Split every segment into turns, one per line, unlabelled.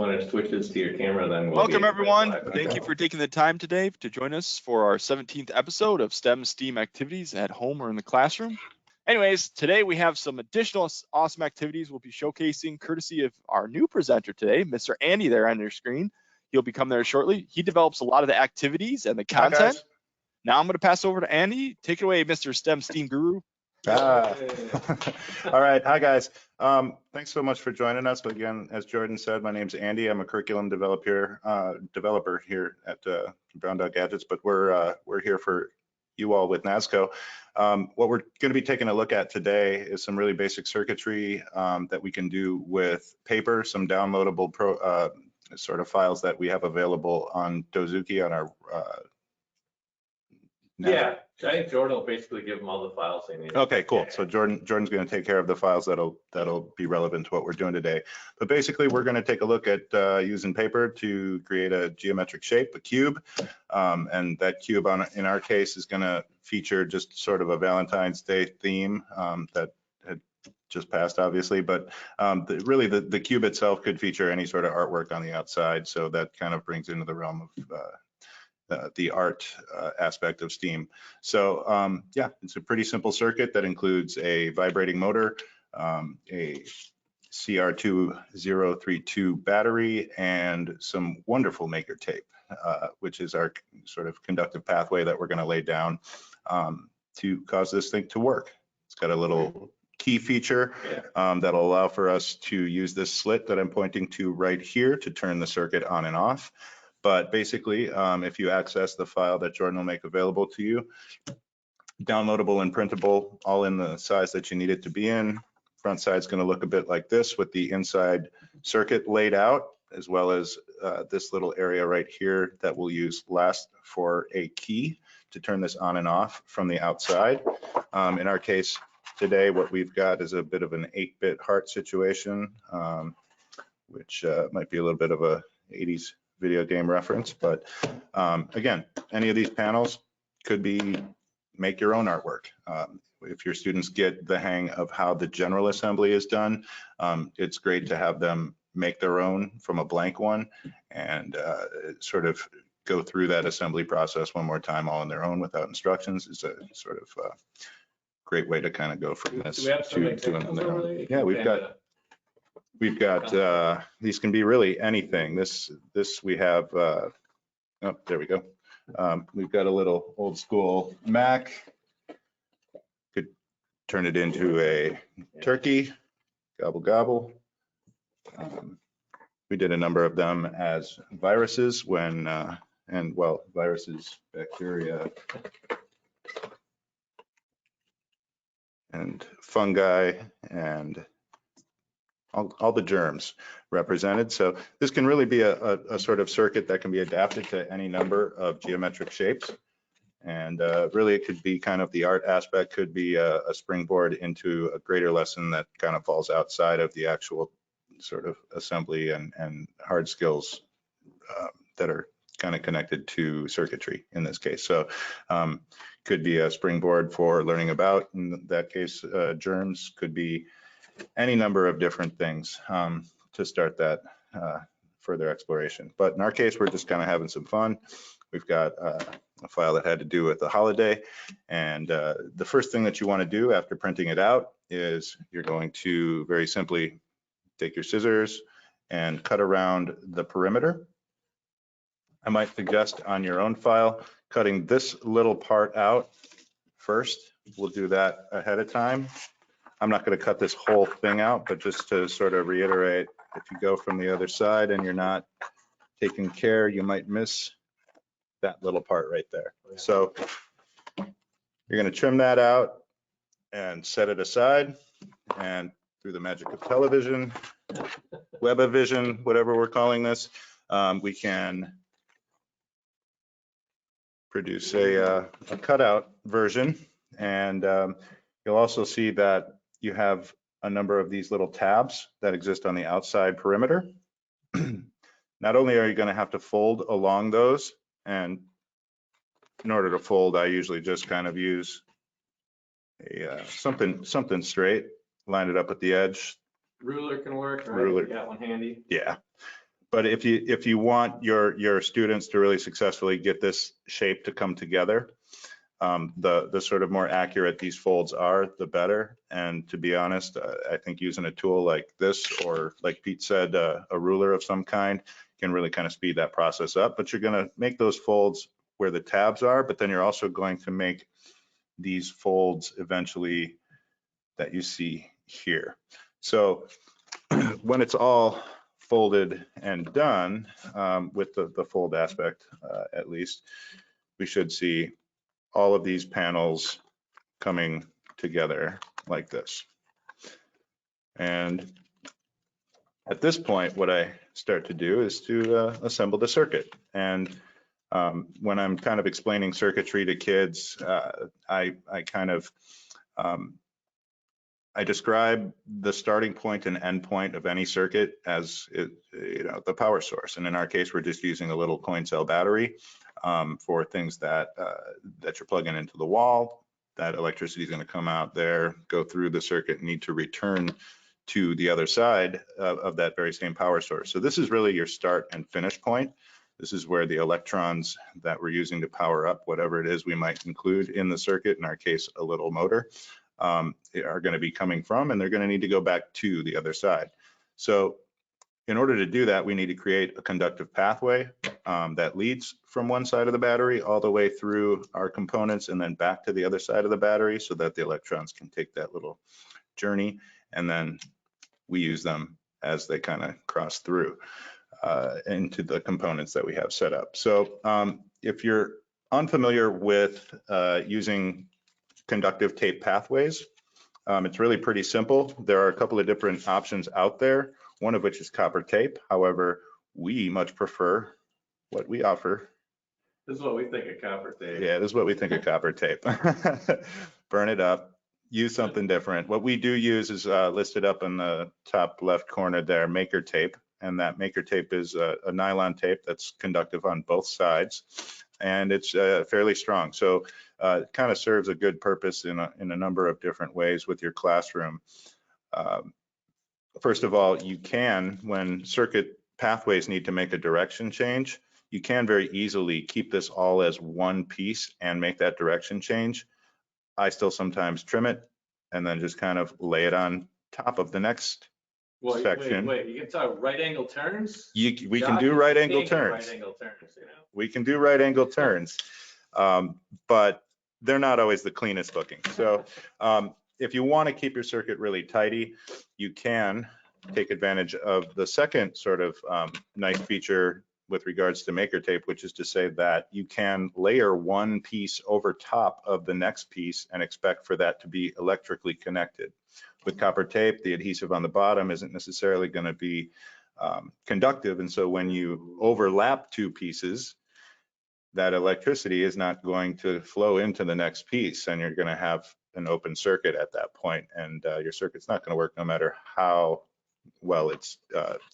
when it switches to your camera, then
Welcome everyone. Thank you for taking the time today to join us for our 17th episode of STEM activities at home or in the classroom. Anyways, today we have some additional awesome activities we'll be showcasing courtesy of our new presenter today, Mr. Andy there on your screen. He'll be coming there shortly. He develops a lot of the activities and the content. Now I'm going to pass over to Andy. Take it away, Mr. STEAM Guru.
All right. Hi, guys. Thanks so much for joining us. Again, as Jordan said, my name's Andy. I'm a curriculum developer here at Brown Dog Gadgets, but we're here for you all with Nasco. What we're going to be taking a look at today is some really basic circuitry that we can do with paper, some downloadable sort of files that we have available on Dozuki on our
Yeah, I think Jordan will basically give them all the files they need.
Okay, cool.
Yeah.
So Jordan's going to take care of the files that'll be relevant to what we're doing today. But basically, we're going to take a look at using paper to create a geometric shape, a cube, and that cube in our case is going to feature just sort of a Valentine's Day theme that had just passed, obviously. But really, the cube itself could feature any sort of artwork on the outside. So that kind of brings into the realm of the art aspect of STEAM. So yeah, it's a pretty simple circuit that includes a vibrating motor, a CR2032 battery, and some wonderful maker tape, which is our sort of conductive pathway that we're going to lay down to cause this thing to work. It's got a little key feature that'll allow for us to use this slit that I'm pointing to right here to turn the circuit on and off. But basically, if you access the file that Jordan will make available to you, downloadable and printable, all in the size that you need it to be in. Front side's going to look a bit like this with the inside circuit laid out, as well as this little area right here that we'll use last for a key to turn this on and off from the outside. In our case today, what we've got is a bit of an 8-bit heart situation, which might be a little bit of a 80s video game reference, but again, any of these panels could be make your own artwork. If your students get the hang of how the general assembly is done, it's great to have them make their own from a blank one and sort of go through that assembly process one more time all on their own without instructions. Is a sort of great way to kind of go from this to on their own. Yeah, we've got these can be really anything. This we have, oh, there we go. We've got a little old school Mac. Could turn it into a turkey, gobble gobble. We did a number of them as viruses when, and well, viruses, bacteria, and fungi, and all the germs represented. So this can really be a sort of circuit that can be adapted to any number of geometric shapes. And really it could be kind of the art aspect, could be a springboard into a greater lesson that kind of falls outside of the actual sort of assembly and hard skills that are kind of connected to circuitry in this case. So could be a springboard for learning about, in that case, germs, could be any number of different things to start that further exploration. But in our case, we're just kind of having some fun. We've got a file that had to do with the holiday. And the first thing that you want to do after printing it out is you're going to very simply take your scissors and cut around the perimeter. I might suggest on your own file, cutting this little part out first. We'll do that ahead of time. I'm not going to cut this whole thing out, but just to sort of reiterate, if you go from the other side and you're not taking care, you might miss that little part right there. So you're going to trim that out and set it aside. And through the magic of television, web-o-vision, whatever we're calling this, we can produce a cutout version. And you'll also see that you have a number of these little tabs that exist on the outside perimeter. Not only are you going to have to fold along those, and in order to fold, I usually just kind of use a something straight, line it up at the edge.
Ruler can work, right?
Ruler.
You got one handy.
Yeah. But if you want your students to really successfully get this shape to come together, the sort of more accurate these folds are, the better. And to be honest, I think using a tool like this, or like Pete said, a ruler of some kind, can really kind of speed that process up. But you're going to make those folds where the tabs are, but then you're also going to make these folds eventually that you see here. So when it's all folded and done, with the fold aspect, at least, we should see all of these panels coming together like this. And at this point, what I start to do is to assemble the circuit. And when I'm kind of explaining circuitry to kids, I kind of I describe the starting point and end point of any circuit as the power source. And in our case, we're just using a little coin cell battery for things that you're plugging into the wall. That electricity is going to come out there, go through the circuit, and need to return to the other side of that very same power source. So this is really your start and finish point. This is where the electrons that we're using to power up whatever it is we might include in the circuit, in our case, a little motor, are going to be coming from, and they're going to need to go back to the other side. So in order to do that, we need to create a conductive pathway that leads from one side of the battery all the way through our components and then back to the other side of the battery, so that the electrons can take that little journey, and then we use them as they kind of cross through into the components that we have set up. So if you're unfamiliar with using conductive tape pathways, it's really pretty simple. There are a couple of different options out there, one of which is copper tape. However, we much prefer what we offer.
This is what we think of copper tape.
Yeah, this is what we think of copper tape. Burn it up, use something different. What we do use is listed up in the top left corner there, maker tape. And that maker tape is a nylon tape that's conductive on both sides. And it's fairly strong. So it kind of serves a good purpose in a number of different ways with your classroom. First of all, you can, when circuit pathways need to make a direction change, you can very easily keep this all as one piece and make that direction change. I still sometimes trim it and then just kind of lay it on top of the next section.
Wait, you can talk right angle turns?
We can do right angle turns.
Right angle turns, you know?
We can do right angle turns, but they're not always the cleanest looking. So if you want to keep your circuit really tidy, you can take advantage of the second sort of nice feature with regards to maker tape, which is to say that you can layer one piece over top of the next piece and expect for that to be electrically connected. With copper tape, the adhesive on the bottom isn't necessarily going to be conductive, and so when you overlap two pieces, that electricity is not going to flow into the next piece, and you're going to have an open circuit at that point, and your circuit's not going to work no matter how well it's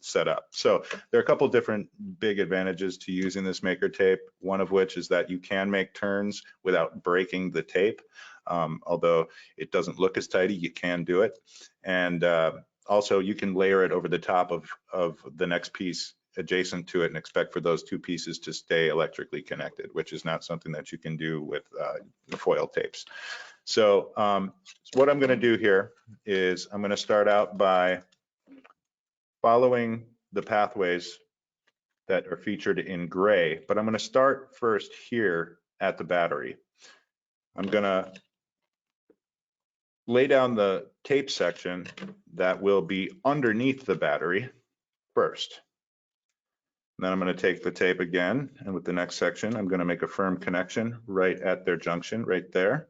set up. So there are a couple different big advantages to using this maker tape, one of which is that you can make turns without breaking the tape. Although it doesn't look as tidy, you can do it. And also you can layer it over the top of the next piece adjacent to it and expect for those two pieces to stay electrically connected, which is not something that you can do with the foil tapes. So what I'm going to do here is I'm going to start out by following the pathways that are featured in gray, but I'm going to start first here at the battery. I'm going to lay down the tape section that will be underneath the battery first. And then I'm going to take the tape again, and with the next section, I'm going to make a firm connection right at their junction, right there.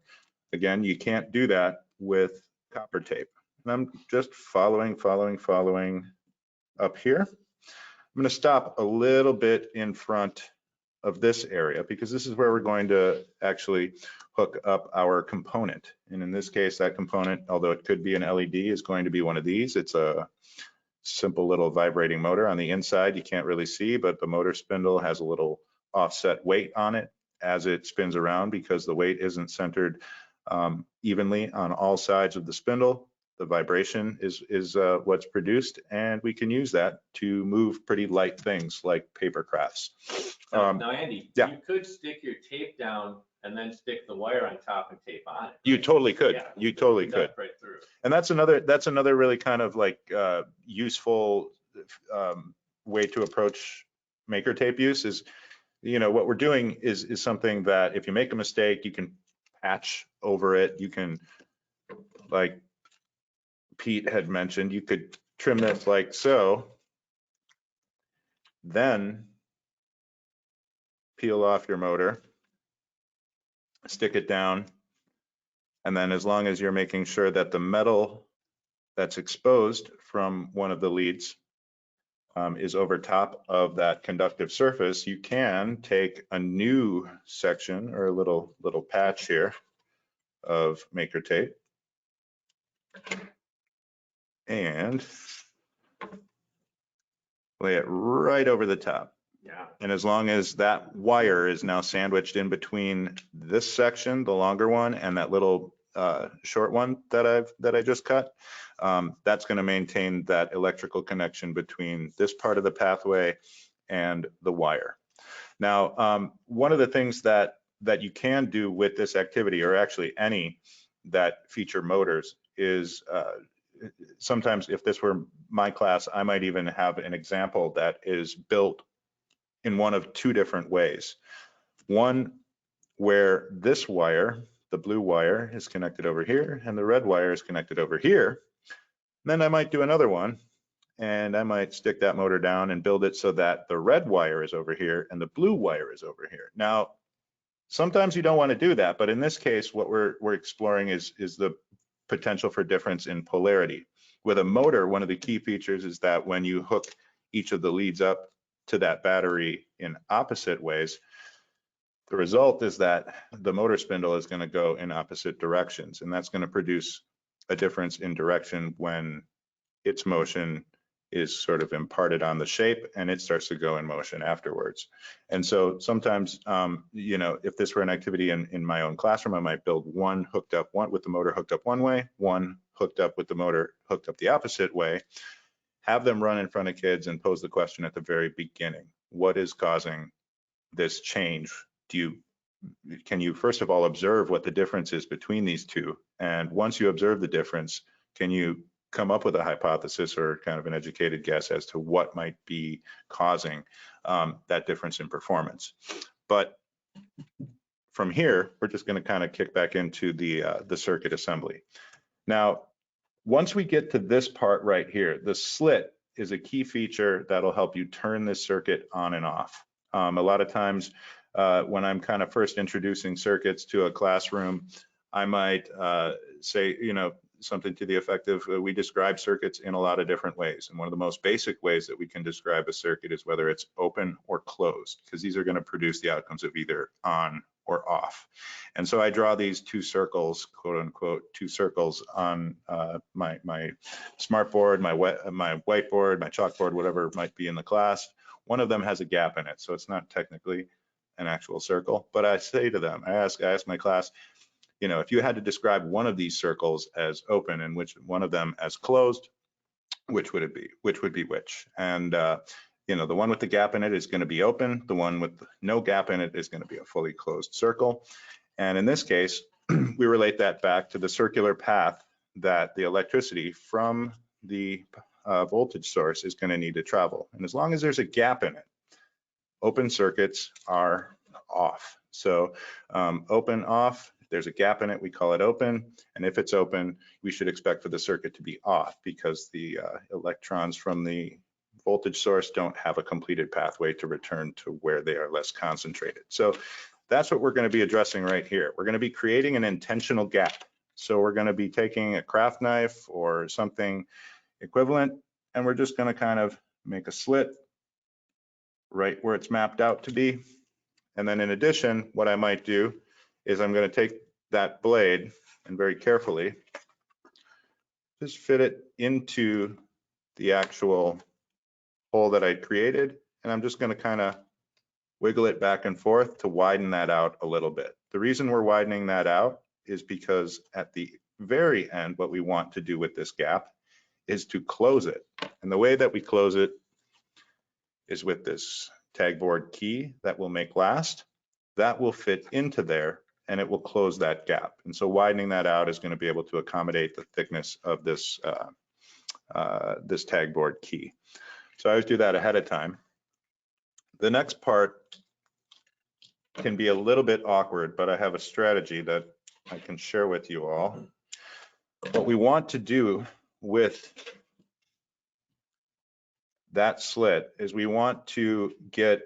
Again, you can't do that with copper tape. And I'm just following up here. I'm going to stop a little bit in front of this area because this is where we're going to actually hook up our component. And in this case, that component, although it could be an LED, is going to be one of these. It's a simple little vibrating motor. On the inside, you can't really see, but the motor spindle has a little offset weight on it as it spins around because the weight isn't centered evenly on all sides of the spindle. the vibration is what's produced, and we can use that to move pretty light things like paper crafts.
Now, Andy,
yeah.
you could stick your tape down and then stick the wire on top and tape on it.
You totally could.
Yeah,
You totally could.
Right through.
And that's another really kind of like useful way to approach maker tape use is, you know, what we're doing is something that if you make a mistake, you can patch over it. You can, like Pete had mentioned, you could trim this like so, then peel off your motor, stick it down, and then as long as you're making sure that the metal that's exposed from one of the leads is over top of that conductive surface, you can take a new section or a little patch here of maker tape and lay it right over the top.
Yeah.
And as long as that wire is now sandwiched in between this section, the longer one, and that little short one that I just cut, that's going to maintain that electrical connection between this part of the pathway and the wire. Now, one of the things that you can do with this activity, or actually any that feature motors, is sometimes if this were my class, I might even have an example that is built in one of two different ways. One where this wire, the blue wire, is connected over here and the red wire is connected over here. Then I might do another one and I might stick that motor down and build it so that the red wire is over here and the blue wire is over here. Now, sometimes you don't want to do that, but in this case, what we're exploring is the potential for difference in polarity. With a motor, one of the key features is that when you hook each of the leads up to that battery in opposite ways, the result is that the motor spindle is going to go in opposite directions, and that's going to produce a difference in direction when its motion is sort of imparted on the shape and it starts to go in motion afterwards. And so sometimes, you know, if this were an activity in my own classroom, I might build one hooked up with the motor hooked up one way, one hooked up with the motor hooked up the opposite way, have them run in front of kids and pose the question at the very beginning: what is causing this change? Can you first of all observe what the difference is between these two? And once you observe the difference, can you come up with a hypothesis or kind of an educated guess as to what might be causing that difference in performance? But from here, we're just going to kind of kick back into the circuit assembly. Now, once we get to this part right here, the slit is a key feature that'll help you turn this circuit on and off. A lot of times when I'm kind of first introducing circuits to a classroom, I might say, you know, something to the effect of we describe circuits in a lot of different ways. And one of the most basic ways that we can describe a circuit is whether it's open or closed, because these are going to produce the outcomes of either on or off. And so I draw these two circles, quote unquote, two circles on my smartboard, my whiteboard, my chalkboard, whatever might be in the class. One of them has a gap in it, so it's not technically an actual circle, but I say to them, I ask my class, you know, if you had to describe one of these circles as open and which one of them as closed, which would it be? Which would be which? And you know, the one with the gap in it is going to be open. The one with no gap in it is going to be a fully closed circle. And in this case, we relate that back to the circular path that the electricity from the voltage source is going to need to travel. And as long as there's a gap in it, open circuits are off. So open, off, if there's a gap in it, we call it open. And if it's open, we should expect for the circuit to be off because the electrons from the voltage source don't have a completed pathway to return to where they are less concentrated. So that's what we're going to be addressing right here. We're going to be creating an intentional gap. So we're going to be taking a craft knife or something equivalent, and we're just going to kind of make a slit right where it's mapped out to be. And then in addition, what I might do is I'm going to take that blade and very carefully just fit it into the actual hole that I created. And I'm just going to kind of wiggle it back and forth to widen that out a little bit. The reason we're widening that out is because at the very end, what we want to do with this gap is to close it. And the way that we close it is with this tag board key that we'll make last. That will fit into there and it will close that gap. And so widening that out is going to be able to accommodate the thickness of this, this tag board key. So I always do that ahead of time. The next part can be a little bit awkward, but I have a strategy that I can share with you all. What we want to do with that slit is we want to get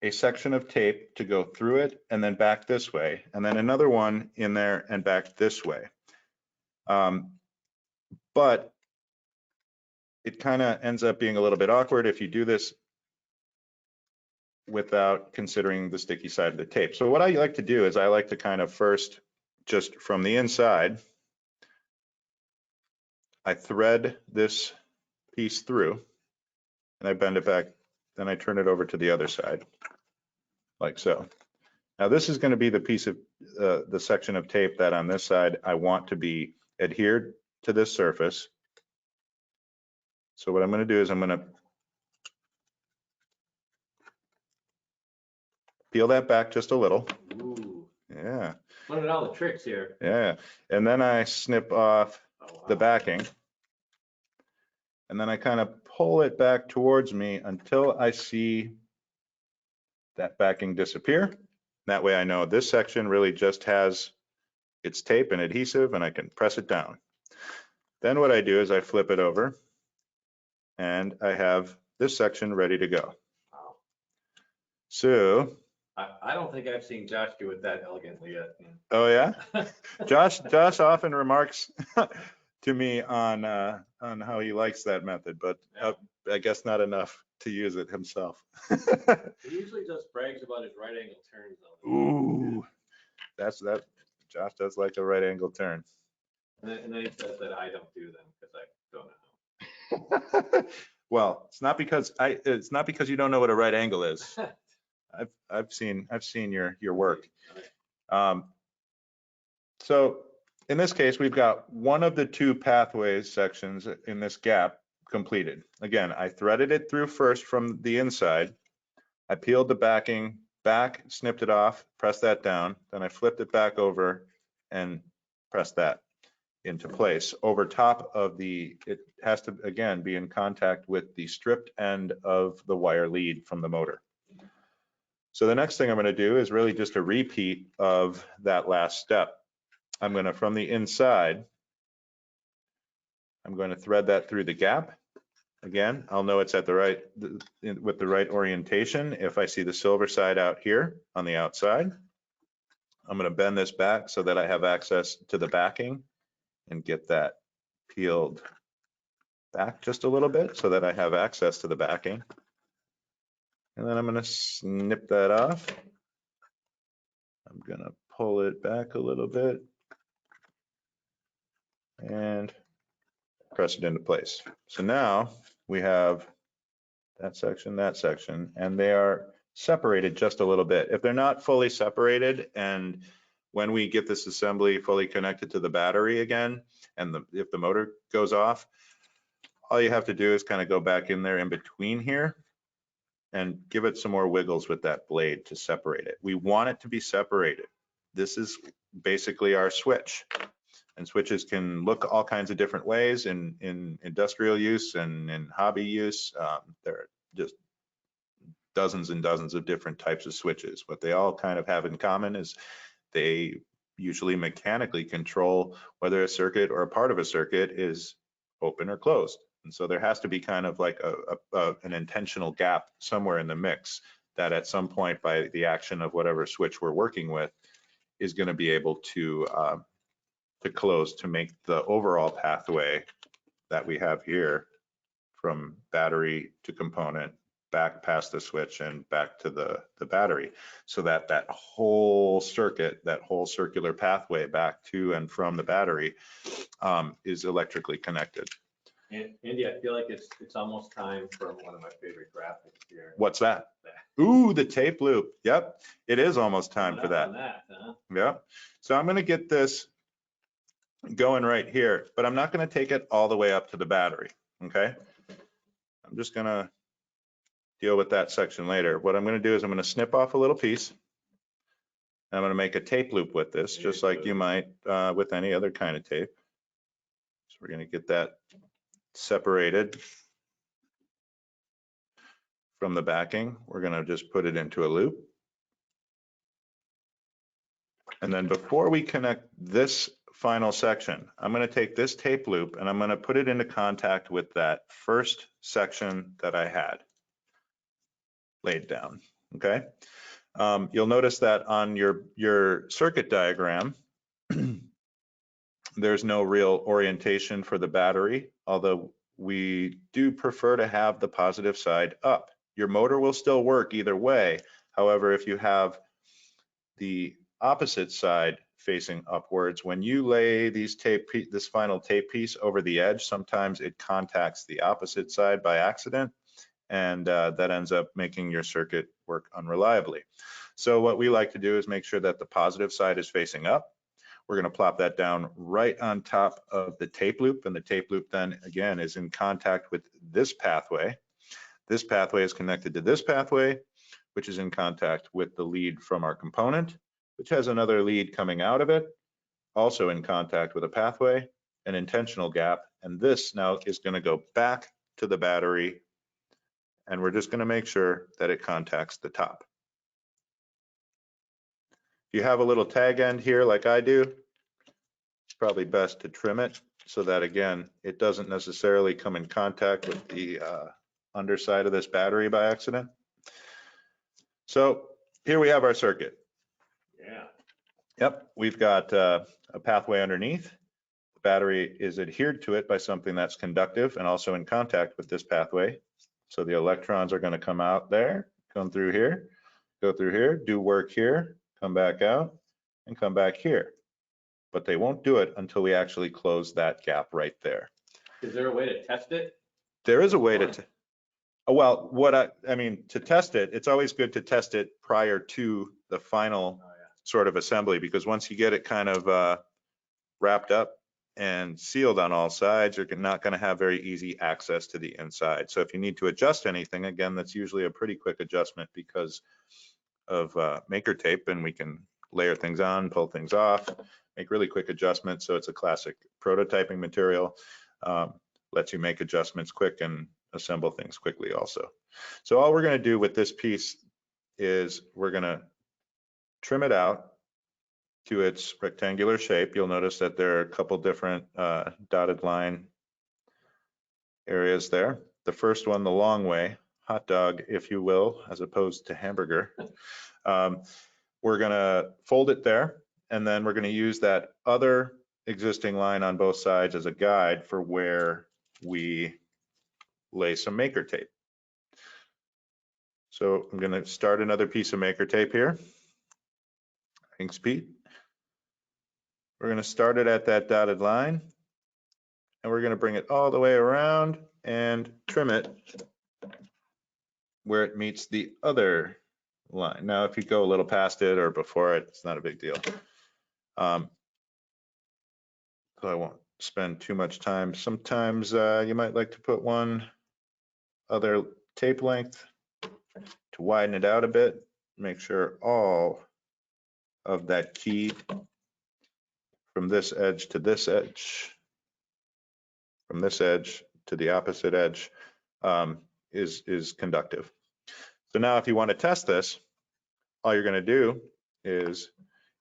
a section of tape to go through it and then back this way, and then another one in there and back this way. But it kind of ends up being a little bit awkward if you do this without considering the sticky side of the tape. So what I like to do is I like to kind of first, just from the inside, I thread this piece through and I bend it back, then I turn it over to the other side, like so. Now this is going to be the piece of the section of tape that on this side I want to be adhered to this surface. So what I'm going to do is I'm going to peel that back just a little.
Ooh,
Yeah.
learning all the tricks here.
Yeah. And then I snip off the backing. And then I kind of pull it back towards me until I see that backing disappear. That way I know this section really just has its tape and adhesive and I can press it down. Then what I do is I flip it over and I have this section ready to go.
Wow.
So.
I don't think I've seen Josh do it that elegantly yet.
Oh yeah? Josh often remarks to me on how he likes that method, but I guess not enough to use it himself.
He usually just brags about his right angle turns though.
Ooh, that's that. Josh does like a right angle turn.
And then he says that I don't do them because I don't know.
Well, it's not because you don't know what a right angle is. I've seen your work. So in this case, we've got one of the two pathways sections in this gap completed. Again, I threaded it through first from the inside. I peeled the backing back, snipped it off, pressed that down. Then I flipped it back over and pressed that into place. Over top of it has to, again, be in contact with the stripped end of the wire lead from the motor. So the next thing I'm going to do is really just a repeat of that last step. I'm going to, from the inside, I'm going to thread that through the gap. Again, I'll know it's at with the right orientation if I see the silver side out here on the outside. I'm going to bend this back so that I have access to the backing and get that peeled back just a little bit so that I have access to the backing. And then I'm going to snip that off. I'm going to pull it back a little bit and press it into place. So now we have that section, and they are separated just a little bit. If they're not fully separated, and when we get this assembly fully connected to the battery again, and if the motor goes off, all you have to do is kind of go back in there in between here and give it some more wiggles with that blade to separate it. We want it to be separated. This is basically our switch. And switches can look all kinds of different ways in industrial use and in hobby use. There are just dozens and dozens of different types of switches. What they all kind of have in common is they usually mechanically control whether a circuit or a part of a circuit is open or closed. And so there has to be kind of like an intentional gap somewhere in the mix that at some point by the action of whatever switch we're working with is going to be able to close to make the overall pathway that we have here from battery to component back past the switch and back to the battery, so that that whole circuit, that whole circular pathway back to and from the battery is electrically connected.
And Andy, I feel like it's almost time for one of my favorite graphics here.
What's that? Ooh, the tape loop. Yep, it is almost time for that.
Huh?
Yep. So I'm going to get this going right here, but I'm not going to take it all the way up to the battery, okay? I'm just going to deal with that section later. What I'm going to do is I'm going to snip off a little piece. I'm going to make a tape loop with this, just like you might with any other kind of tape. So we're going to get that separated from the backing. We're going to just put it into a loop. And then before we connect this final section, I'm going to take this tape loop and I'm going to put it into contact with that first section that I had laid down, okay? You'll notice that on your circuit diagram, there's no real orientation for the battery, although we do prefer to have the positive side up. Your motor will still work either way. However, if you have the opposite side facing upwards, when you lay this final tape piece over the edge, sometimes it contacts the opposite side by accident, and that ends up making your circuit work unreliably. So what we like to do is make sure that the positive side is facing up. We're going to plop that down right on top of the tape loop, and the tape loop then again is in contact with this pathway. This pathway is connected to this pathway, which is in contact with the lead from our component, which has another lead coming out of it, also in contact with a pathway, an intentional gap, and this now is going to go back to the battery, and we're just going to make sure that it contacts the top. If you have a little tag end here like I do, it's probably best to trim it so that, again, it doesn't necessarily come in contact with the underside of this battery by accident. So here we have our circuit.
Yeah.
Yep, we've got a pathway underneath. The battery is adhered to it by something that's conductive and also in contact with this pathway. So the electrons are going to come out there, come through here, go through here, do work here, come back out, and come back here. But they won't do it until we actually close that gap right there.
Is there a way to test it?
There is a way to, well, what I mean, to test it, it's always good to test it prior to the final sort of assembly, because once you get it kind of wrapped up and sealed on all sides, you're not going to have very easy access to the inside. So if you need to adjust anything, again, that's usually a pretty quick adjustment because of maker tape, and we can layer things on, pull things off, make really quick adjustments. So it's a classic prototyping material. Lets you make adjustments quick and assemble things quickly also. So all we're going to do with this piece is we're going to trim it out to its rectangular shape. You'll notice that there are a couple different dotted line areas there. The first one, the long way, hot dog, if you will, as opposed to hamburger. We're going to fold it there, and then we're going to use that other existing line on both sides as a guide for where we lay some maker tape. So I'm going to start another piece of maker tape here. Thanks, Pete. We're going to start it at that dotted line, and we're going to bring it all the way around and trim it where it meets the other line. Now, if you go a little past it or before it, it's not a big deal. So I won't spend too much time. Sometimes you might like to put one other tape length to widen it out a bit. Make sure all of that key from this edge to this edge, from this edge to the opposite edge is conductive. So now if you want to test this, all you're going to do is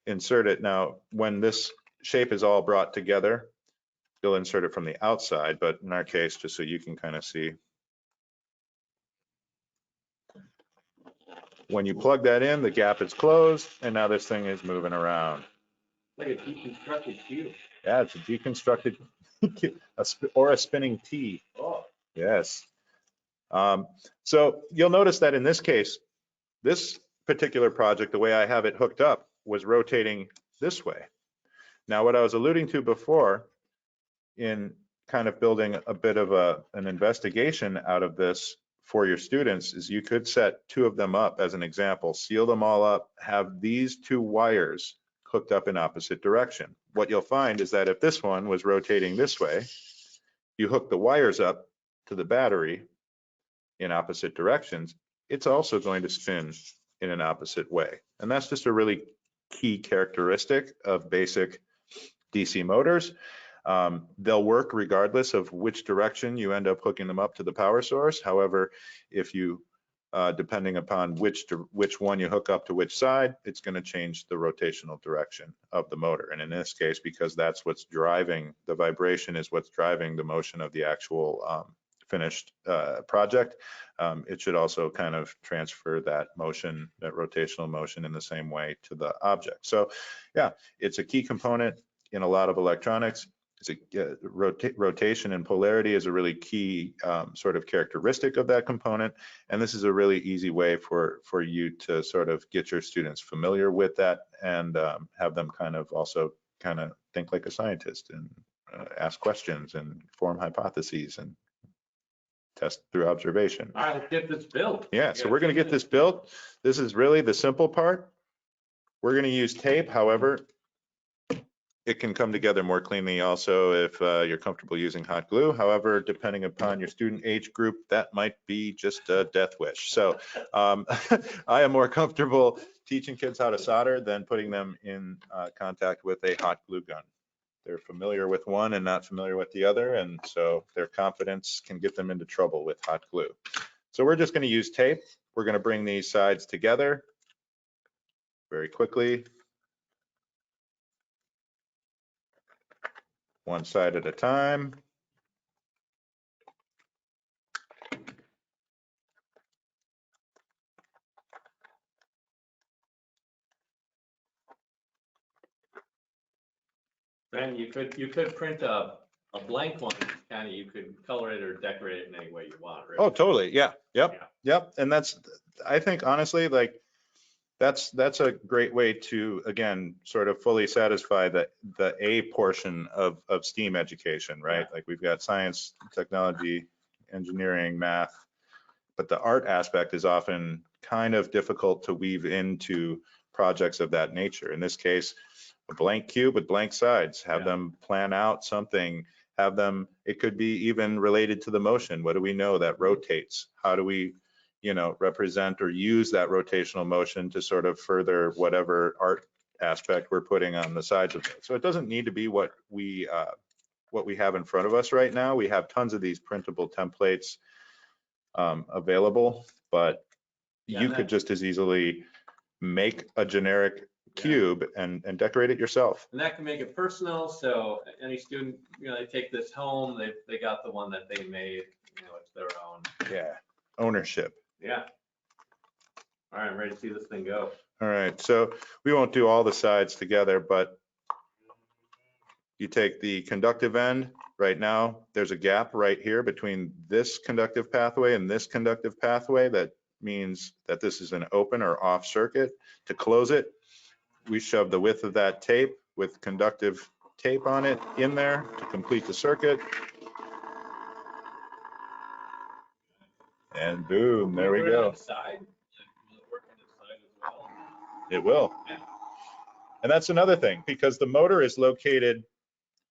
insert it. Now, when this shape is all brought together, you'll insert it from the outside, but in our case, just so you can kind of see, when you plug that in, the gap is closed, and now this thing is moving around.
Like a deconstructed cube.
Yeah, it's a deconstructed or a spinning T.
Oh.
Yes. So you'll notice that in this case, this particular project, the way I have it hooked up, was rotating this way. Now, what I was alluding to before in kind of building a bit of an investigation out of this for your students is you could set two of them up as an example, seal them all up, have these two wires hooked up in opposite direction. what you'll find is that if this one was rotating this way, you hook the wires up to the battery in opposite directions, it's also going to spin in an opposite way. And that's just a really key characteristic of basic DC motors. They'll work regardless of which direction you end up hooking them up to the power source. However, if you, depending upon which one you hook up to which side, it's going to change the rotational direction of the motor. And in this case, because that's what's driving, the vibration is what's driving the motion of the actual finished project, it should also kind of transfer that motion, that rotational motion, in the same way to the object. So yeah, it's a key component in a lot of electronics. It's a rotation and polarity is a really key sort of characteristic of that component. And this is a really easy way for you to sort of get your students familiar with that and have them kind of also kind of think like a scientist and ask questions and form hypotheses and test through observation.
All right, let's get this built.
Yeah, so we're going to get this built. This is really the simple part. We're going to use tape. However, it can come together more cleanly also if you're comfortable using hot glue. However, depending upon your student age group, that might be just a death wish. So I am more comfortable teaching kids how to solder than putting them in contact with a hot glue gun. They're familiar with one and not familiar with the other, and so their confidence can get them into trouble with hot glue. So we're just going to use tape. We're going to bring these sides together very quickly, one side at a time.
And you could print a blank one, kind of, you could color it or decorate it in any way you want, right?
Oh, totally. Yeah. Yep.
Yeah.
Yep. And that's, I think honestly, like that's a great way to, again, sort of fully satisfy the A portion of STEAM education, right?
Yeah.
Like we've got science, technology, engineering, math, but the art aspect is often kind of difficult to weave into projects of that nature. In this case, a blank cube with blank sides, have them plan out something, have them, it could be even related to the motion. What do we know that rotates? How do we, you know, represent or use that rotational motion to sort of further whatever art aspect we're putting on the sides of it. So it doesn't need to be what we have in front of us right now. We have tons of these printable templates available, but you could just as easily make a generic cube and decorate it yourself.
And that can make it personal. So any student, you know, they take this home, they got the one that they made, you know, it's their own.
Yeah, ownership.
Yeah. All right, I'm ready to see this thing go.
All right, so we won't do all the sides together, but you take the conductive end. Right now, there's a gap right here between this conductive pathway and this conductive pathway. That means that this is an open or off circuit. To close it, we shove the width of that tape with conductive tape on it in there to complete the circuit. And boom, there we go. It will. And that's another thing, because the motor is located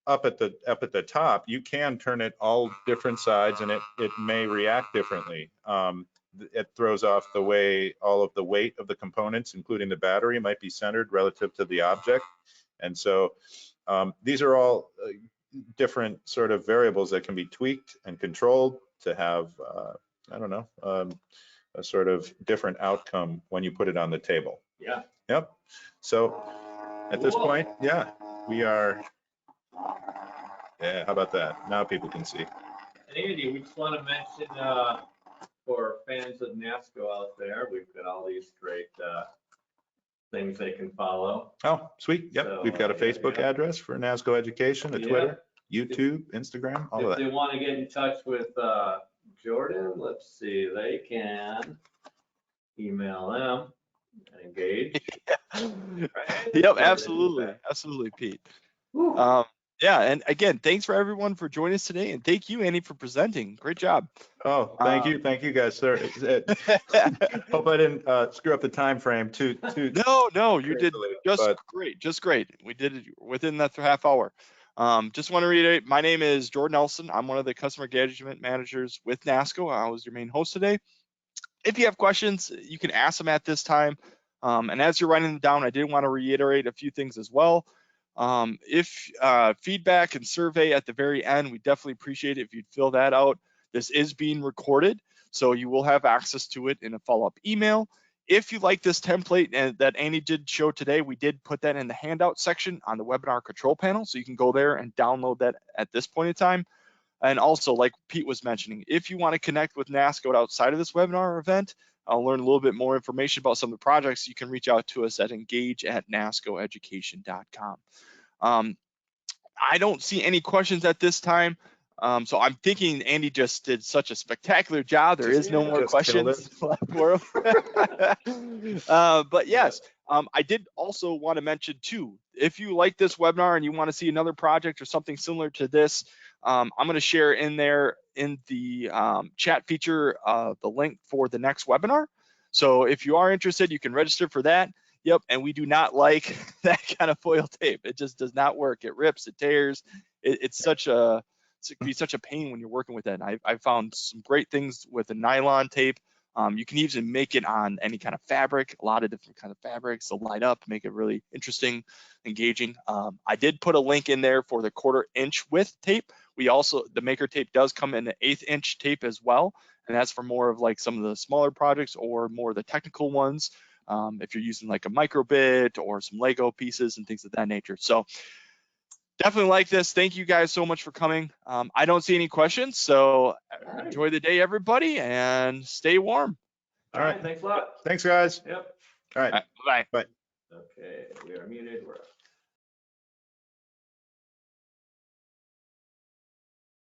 up at the top. You can turn it all different sides and it may react differently. It throws off the way all of the weight of the components, including the battery, might be centered relative to the object. And so these are all different sort of variables that can be tweaked and controlled to have, I don't know, a sort of different outcome when you put it on the table.
Yeah.
Yep. So at this point, yeah, we are, yeah, how about that? Now people can see.
And Andy, we just want to mention for fans of Nasco out there, we've got all these great things they can follow.
Oh, sweet. Yep.
So,
We've got a Facebook address for Nasco Education, a Twitter, YouTube, Instagram, all of
If
that.
they want to get in touch with Jordan, let's see, they can email them and engage.
Yep, absolutely, absolutely, Pete. Yeah, and again, thanks for everyone for joining us today, and thank you, Andy, for presenting. Great job.
Oh, thank you guys, sir. Hope I didn't screw up the time frame too.
No, you did
crazily,
just
but-
great, just great. We did it within that half hour. Just want to reiterate, my name is Jordan Nelson. I'm one of the customer engagement managers with Nasco. I was your main host today. If you have questions, you can ask them at this time. And as you're writing them down, I did want to reiterate a few things as well. If feedback and survey at the very end, we definitely appreciate it if you'd fill that out. This is being recorded, so you will have access to it in a follow-up email. If you like this template that Andy did show today, we did put that in the handout section on the webinar control panel, so you can go there and download that at this point in time. And also, like Pete was mentioning, if you want to connect with NASCO outside of this webinar event, I'll learn a little bit more information about some of the projects, you can reach out to us at engage@nascoeducation.com. I don't see any questions at this time. So I'm thinking Andy just did such a spectacular job. There is no more questions left for him. But yes, I did also want to mention too, if you like this webinar and you want to see another project or something similar to this, I'm going to share in there in the chat feature the link for the next webinar. So if you are interested, you can register for that. Yep, and we do not like that kind of foil tape. It just does not work. It rips, it tears. It can be such a pain when you're working with it. And I found some great things with the nylon tape. You can even make it on any kind of fabric, a lot of different kind of fabrics to light up, make it really interesting, engaging. I did put a link in there for the 1/4 inch width tape. The maker tape does come in an 1/8 inch tape as well. And that's for more of like some of the smaller projects or more of the technical ones. If you're using like a microbit or some Lego pieces and things of that nature. So definitely like this. Thank you guys so much for coming. I don't see any questions, so enjoy the day, everybody, and stay warm.
All right, thanks a lot.
Thanks, guys.
Yep.
All right.
Bye.
Bye.
Okay, we are muted. We're